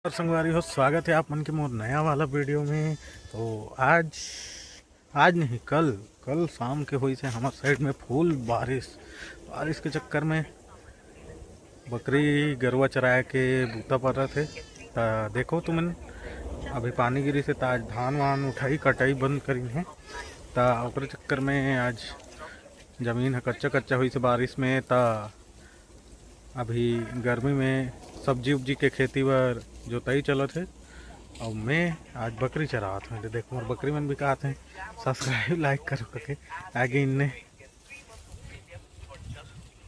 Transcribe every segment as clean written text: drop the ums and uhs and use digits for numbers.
और संगवारी हो, स्वागत है आप मन के मोर नया वाला वीडियो में। तो आज नहीं, कल कल शाम के हुई से हमारे साइड में फुल बारिश के चक्कर में बकरी गरवा चराए के बूता पर रहे थे। देखो तुमन अभी पानी गिरी से आज धान वान उठाई कटाई बंद करी है। ओकरे चक्कर में आज जमीन है कच्चा कच्चा हुई से बारिश में। अभी गर्मी में सब्जी उब्जी के खेती बर जोताई चलत है और मैं आज बकरी चरावत हूँ। देखो मोर बकरी मन भी कहते हैं सब्सक्राइब लाइक करो करके आगे इन्हें।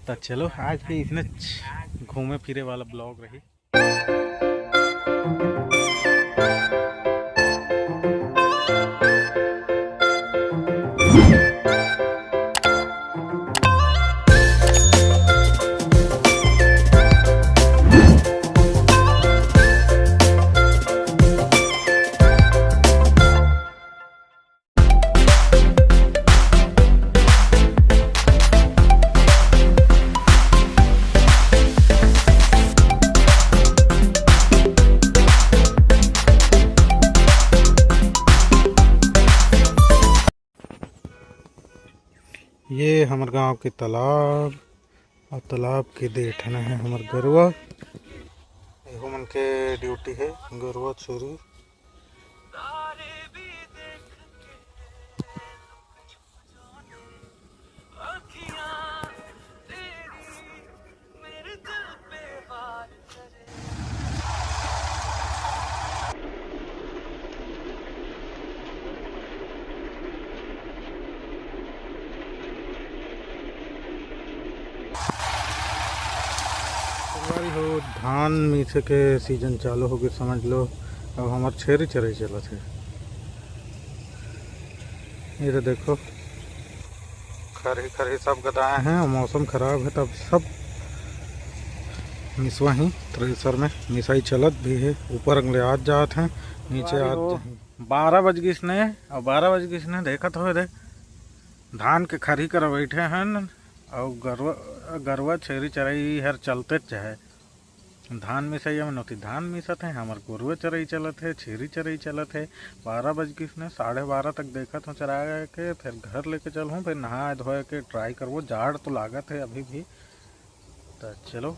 तो चलो आज भी इसने घूमे फिरे वाला ब्लॉग रही। ये हमार गांव के तालाब और तालाब के देखना है हमार गरुआ। एहो मन के ड्यूटी है गरुआ चोरी। हो धान मीठे के सीजन चालू हो गए समझ लो। अब हमारे छेरी चराई चलत है। ये तो देखो खरी खरी सब गदाए हैं और मौसम खराब है तब सब मिसवा ही थ्रेसर में मिसाई चलत भी है। ऊपर अगले आज जात हैं नीचे आज 12 बज गई इसने और 12 बज गई इसने देखत हो दे धान के खरी कर बैठे हैं और गरवा छेरी चराई हर चलते चाहे धान मिसाई में नौती धान मिसत है। हमार गरुआ चराई चलत है, छेरी चराई चलत है। 12 बज गई इसने 12:30 तक देखत हूँ चरा के फिर घर लेके चलूँ फिर नहा धोए के ट्राई करबो। जाड़ तो लागत है अभी भी। तो चलो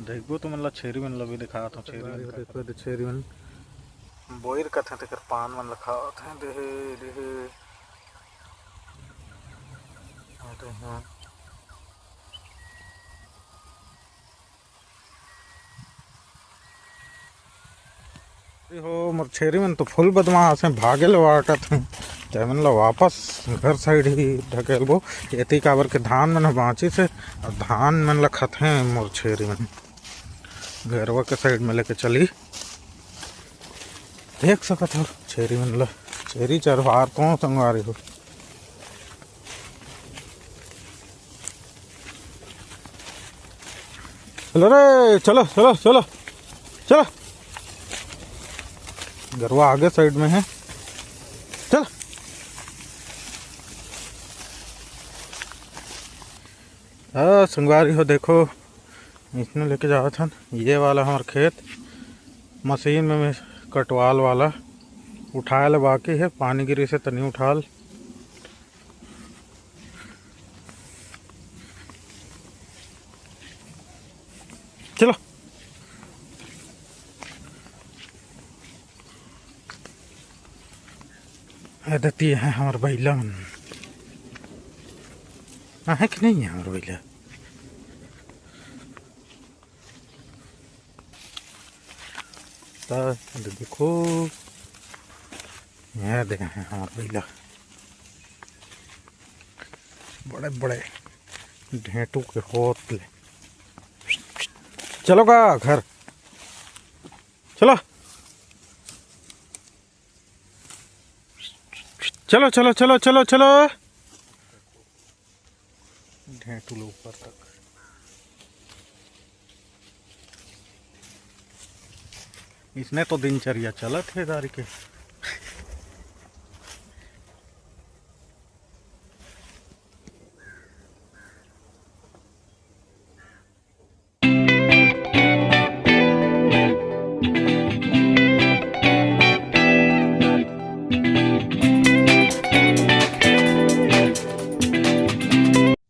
देखबो तो मतलब छेरी मन ला भी दिखात हूँ। छेरी मन बोइर कथे तेकर पान मन लखावत हैं देहे देहे। हाँ हो मोर छेरी मन तो फुल बदमाश है भागे लवाटत हैं। तैमन ला वापस घर साइड ही ढकेलबो। एती काबर के धान मन बाँची से और धान मन ला खत हैं मोर छेरी मन। घरवा के साइड में लेके चली देख सकत हो छेरी मन ला। छेरी चरवार कौन संगवारी हो। चलो रे चलो चलो चलो चलो। गरवा आगे साइड में है। चल संगवारी हो देखो इसने लेके जावा था। ये वाला हमार खेत मशीन में कटवाल वाला उठाए बाकी है। पानी गिरी से तनी उठाल। चलो देती है हमारे बैला मन है कि नहीं है हमारे बैला। तो देखो यह देखे हैं हमारे बैला बड़े बड़े ढेंटू के होतले। चलो का घर चलो चलो चलो चलो चलो चलो। ढेंटू ऊपर तक इसने तो दिनचर्या चलत है दारी के।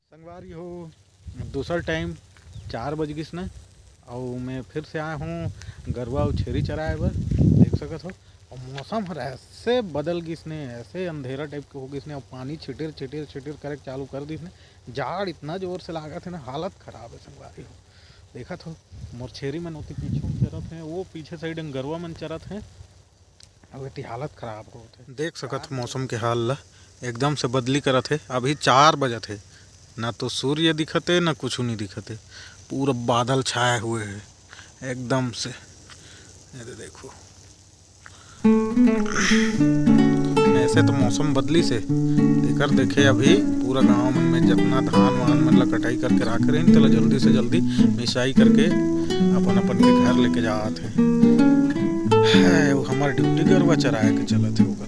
संगवारी हो दूसरा टाइम 4 बज गई ने और मैं फिर से आया हूँ गरवा और छेरी चराए बर। देख सकत हो और मौसम हर ऐसे बदल गई ने, ऐसे अंधेरा टाइप के हो गई ने और पानी छिटिर छिटिर छिटिर करे चालू कर दी ने। जाड़ इतना जोर से लागा थे ना, हालत खराब है संगवारी हो। देखा तो मोर छेरी मन होती पीछे चरत हैं, वो पीछे साइड गरवा मन चरत हैं और इतनी हालत खराब होते। देख सकत मौसम के हाल ला एकदम से बदली करत है। अभी 4 बजत है, ना तो सूर्य दिखते ना कुछ नहीं दिखते, पूरा बादल छाए हुए है एकदम से। ये देखो ऐसे तो मौसम बदली से देकर देखे अभी पूरा गांव मन में जितना धान वान मन ला कटाई करके रख रहे हैं, जल्दी से जल्दी मिसाई करके अपन अपन के घर लेके जाते हैं। हमारे ड्यूटी गरवा चराए के चलत है।